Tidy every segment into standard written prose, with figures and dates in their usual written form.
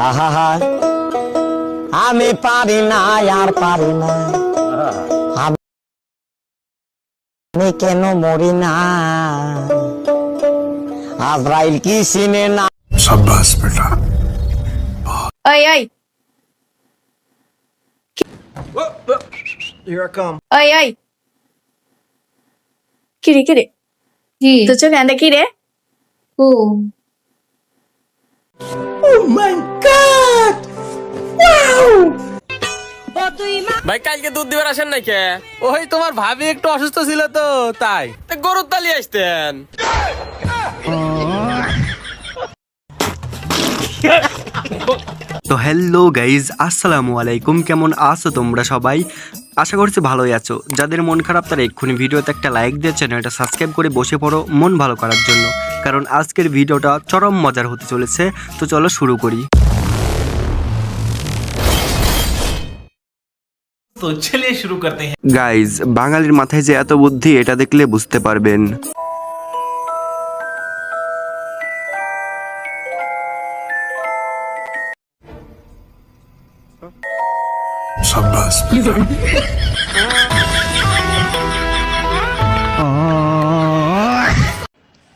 আহা আমি পারি না আর পারি না, আমি কেন মরি না, আজরাইল কি চিনে না। शाबाश बेटा। Oi, oi. Here I come. Oi, oi. কিরে কিরে কি তো চলে আন্দা কিরে ও Oh my God! Wow! ভাই কালকে দুধ দিবার আসেন নাই কে? ওই তোমার ভাবি একটু অসুস্থ ছিল তো তাই। তা গরুর তালি আসতেন। তো হ্যালো গাইজ, আসসালামু আলাইকুম। কেমন আছো তোমরা সবাই? আশা করছি ভালোই আছো। যাদের মন খারাপ তারা এক্ষুনি ভিডিওতে একটা লাইক দিয়ে চ্যানেলটা সাবস্ক্রাইব করে বসে পড়ো মন ভালো করার জন্য, কারণ আজকের ভিডিওটা চরম মজার হতে চলেছে। তো চলো শুরু করি। तो चलिए शुरू करते हैं। গাইজ, বাঙালির মাথায় যে এত বুদ্ধি এটা দেখলে বুঝতে পারবেন। शाबाश बेटा।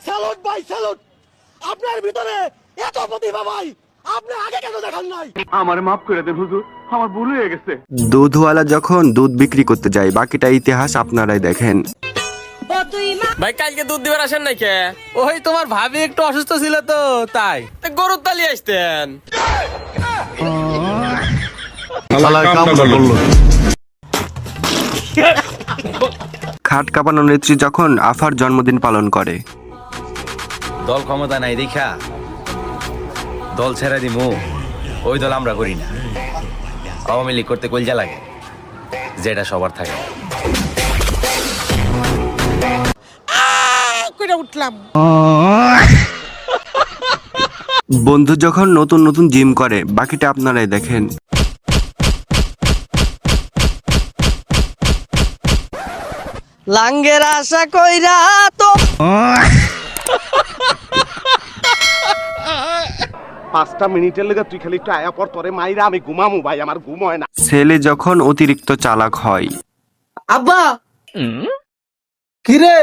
স্যালুট ভাই স্যালুট, আপনার ভিতরে এত প্রতিভা ভাই, আপনি আগে কেন দেখান নাই? দুধওয়ালা যখন দুধ বিক্রি করতে যায়, বাকিটা ইতিহাস আপনারাই দেখেন। ভাই কালকে দুধ দিবার আসেন নাই কে? ওই তোমার ভাবি একটু অসুস্থ ছিল তো তাই। তা গরুর তালি আসতেন। খাট কাঁপানো নেত্রী যখন আফার জন্মদিন পালন করে, দল ক্ষমতা নাই দেখা দল ছেড়ে দিমু, ওই দল আমরা করি না। আওয়ামী লীগ করতে কলজা লাগে, যেটা সবার থাকে। বন্ধু যখন নতুন নতুন জিম করে, বাকিটা আপনারাই দেখেন। লাঙ্গের আশা কইরা তো 5টা মিনিটের লেগে তুই খালি একটু আয়া পর তোরে মাইরা আমি ঘুমামু ভাই, আমার ঘুম হয় না। ছেলে যখন অতিরিক্ত চালাক হয়, আব্বা কি রে?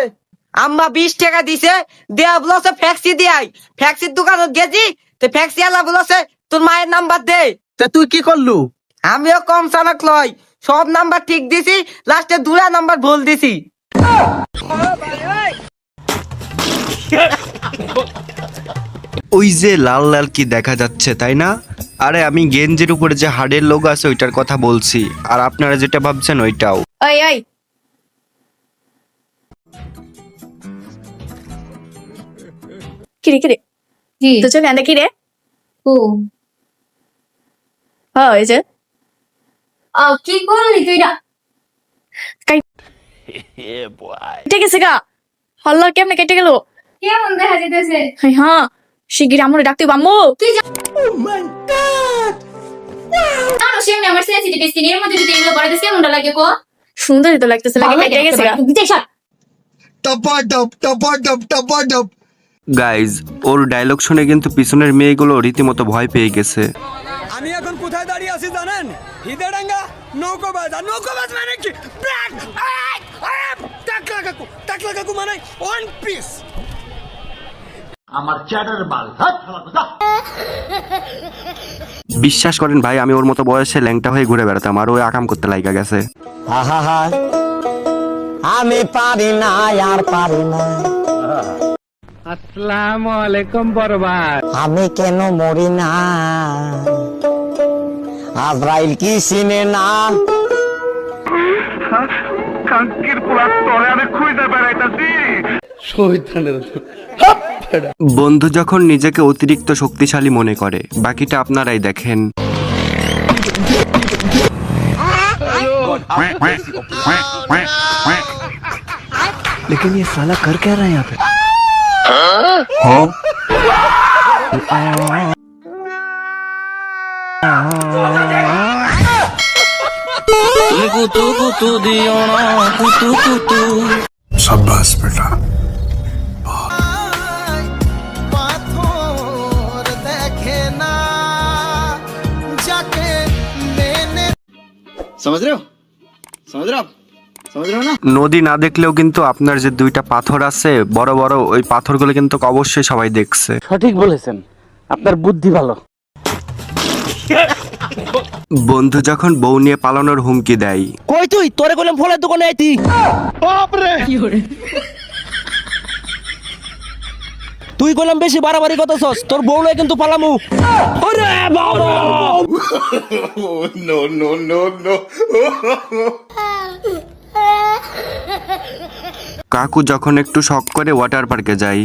আম্মা 20 টাকা দিছে, দেয়া বলছে ফ্যাক্সি দিয়াই, ফ্যাক্সির দোকানে গেছি, তো ফ্যাক্সি আলা বলছে তোর মায়ের নাম্বার দে। তা তুই কি করলু? আমিও কম চালাক লই, সব নাম্বার ঠিক দিছি, লাস্টে দুটা নাম্বার ভুল দিছি। ওই যে লাল লাল কি দেখা যাচ্ছে তাই না? আরে আমি গেঞ্জের উপরে যে হাড়ের লোগো আছে ওইটার কথা বলছি, আর আপনারা যেটা ভাবছেন ওইটাও। Oi, oi. কিরে কিরে কি তো চলে আন্দা কিরে ও এই যে কি করলি তুই না কেটে গেছে গা, হল্লা কেমনে কেটে গেল? কেমন দেখা যেতেছে হ্যাঁ শিগগির আমরে ডাকতে বাম্মু। Oh my God! জানো সেমনি আমার সেনসিটিভ স্কিন, এর মধ্যে যদি এগুলো পরে দিস কেমনটা লাগে গো? সুন্দরই তো লাগতেছে, লাগে কেটে গেছে গা। গাইজ, ওর ডায়লগ শুনে কিন্তু পিছনের মেয়েগুলো রীতিমতো ভয় পেয়ে গেছে। আমি এখন কোথায় দাঁড়িয়ে আছি জানেন? হিদেডাঙ্গা নৌকোবাজ। আর নৌকোবাজ মানে কি? টাকলা কাকু মানে ওয়ান পিস। বিশ্বাস করেন ভাই, আমি ওর মতো বয়সে ল্যাংটা হয়ে ঘুরে বেড়াতাম, আর ওই আকাম করতে লাইগা গেছে। আহা আমি পারি না আর পারি না, আসসালামু আলাইকুম বরবাদ। আমি কেন মরি না, আজরাইল কি চিনে না। বন্ধু যখন নিজেকে অতিরিক্ত শক্তিশালী মনে করে, বাকিটা আপনারাই দেখেন। लेकिन ये साला कर क्या रहा है यहाँ पे? शाबाश बेटा। পাথর দেখে না समझ रहे हो समझ रहे हो आप समझ रहे हो ना নদী না দেখলেও কিন্তু আপনার যে দুইটা পাথর আছে বড় বড়, ওই পাথরগুলো কিন্তু অবশ্যই সবাই দেখছে। সঠিক বলেছেন, আপনার বুদ্ধি ভালো। বন্ধু যখন বউ নিয়ে পালানোর হুমকি দেয়, কই তুই তোরে কইলাম ফলের দোকানে আইতি বাপ রে তুই কইলাম বেশি বাড়াবাড়ি করতেছস, তোর বউ লয় কিন্তু পালামু। ওরে বাবা नो नो नो नो কাকু যখন একটু শখ করে ওয়াটার পার্কে যায়,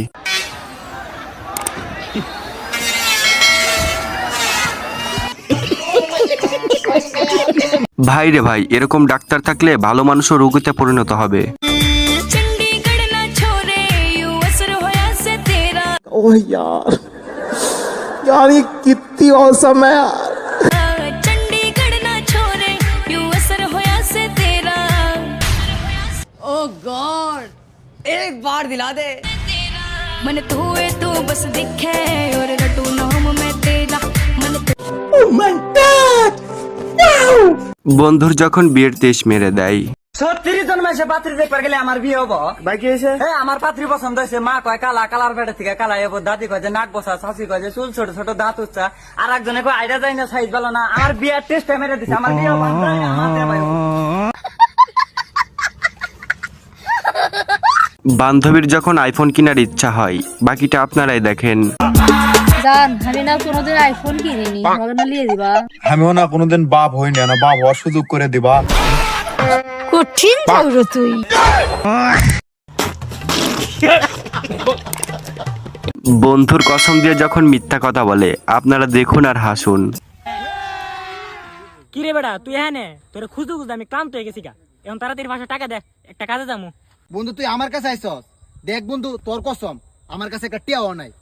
ভাই রে ভাই, এরকম ডাক্তার থাকলে ভালো মানুষও রোগীতে পরিণত হবে। ओह यार यार ये कितनी औसम है यार। ओ गॉड एक बार दिला दे मन तू बस दिखे और रटू नाम में तेरा मन বন্ধুর যখন বিয়ের তেজ মেরে দেয়, 36 জন মাসে পাত্রী দেখবার গেলে আমার বিয়ে হবো। ভাই কি হয়েছে? আমার পাত্রী পছন্দ হয়েছে। মা কয় কালা, কালার বেটা থেকে কালা হবো। দাদি কয় যে নাক বসা, শাশি কয় যে চুল ছোট ছোট, দাঁত উচ্চা, আর একজনে কয় আইডা যায় না, সাইজ ভালো না। আমার বিয়ের টেস্ট মেরে দিছে, আমার বিয়ে হবো। বান্ধবীর যখন আইফোন কেনার ইচ্ছা হয়, বাকিটা আপনারাই দেখেন। জান আমি না কোনোদিন আইফোন কিনিনি, আমাকে না লিয়ে দিবা। আমিও না কোনোদিন বাপ হই না, বাপ হওয়ার সুযোগ করে দিবা। কঠিন যাও তুই। বন্ধুর কসম দিয়ে যখন মিথ্যা কথা বলে, আপনারা দেখুন আর হাসুন। কি রে বেটা, তুই হ্যাঁ নে, তোর খুঁজু খুঁজু আমি ক্লান্ত হয়ে গেছি গা। এখন তাড়াতাড়ি 500 টাকা দে, একটা কাজে যাবো। বন্ধু তুই আমার কাছে আইছস, দেখ বন্ধু তোর কসম আমার কাছে একটা টিয়াও নাই।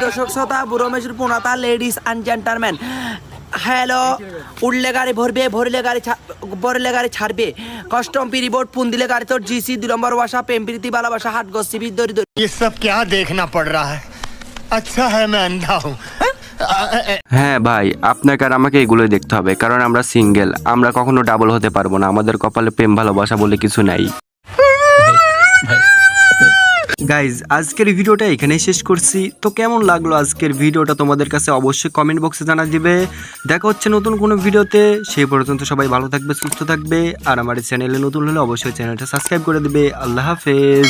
দর্শক শ্রোতা, বুড়ো মেশুর পুনাতা, লেডিস এন্ড জেন্টলম্যান, হ্যালো। উঠলে গাড়ি ভরবে, ভরলে গাড়ি ছাড়বে, কাস্টম পিরিবোর্ড পুন দিলে গাড়ি তোর, জিসি 2 নম্বর বাসা, প্রেম প্রীতি ভালোবাসা, হাট গসিবি দড়ি দড়ি। ये सब क्या देखना पड़ रहा है, अच्छा है मैं अंधा हूँ। হ্যাঁ ভাই, আপনাকে আর আমাকে এগুলোই দেখতে হবে, কারণ আমরা সিঙ্গেল। আমরা কখনো ডাবল হতে পারবো না, আমাদের কপালে প্রেম ভালোবাসা বলে কিছু নাই। গাইজ, আজকের ভিডিওটা এখানেই শেষ করছি। তো কেমন লাগলো আজকের ভিডিওটা তোমাদের কাছে অবশ্যই কমেন্ট বক্সে জানা দিবে। দেখা হচ্ছে নতুন কোনো ভিডিওতে, সেই পর্যন্ত সবাই ভালো থাকবে, সুস্থ থাকবে, আর আমার চ্যানেলে নতুন হলে অবশ্যই চ্যানেলটা সাবস্ক্রাইব করে দিবে। আল্লাহ হাফেজ।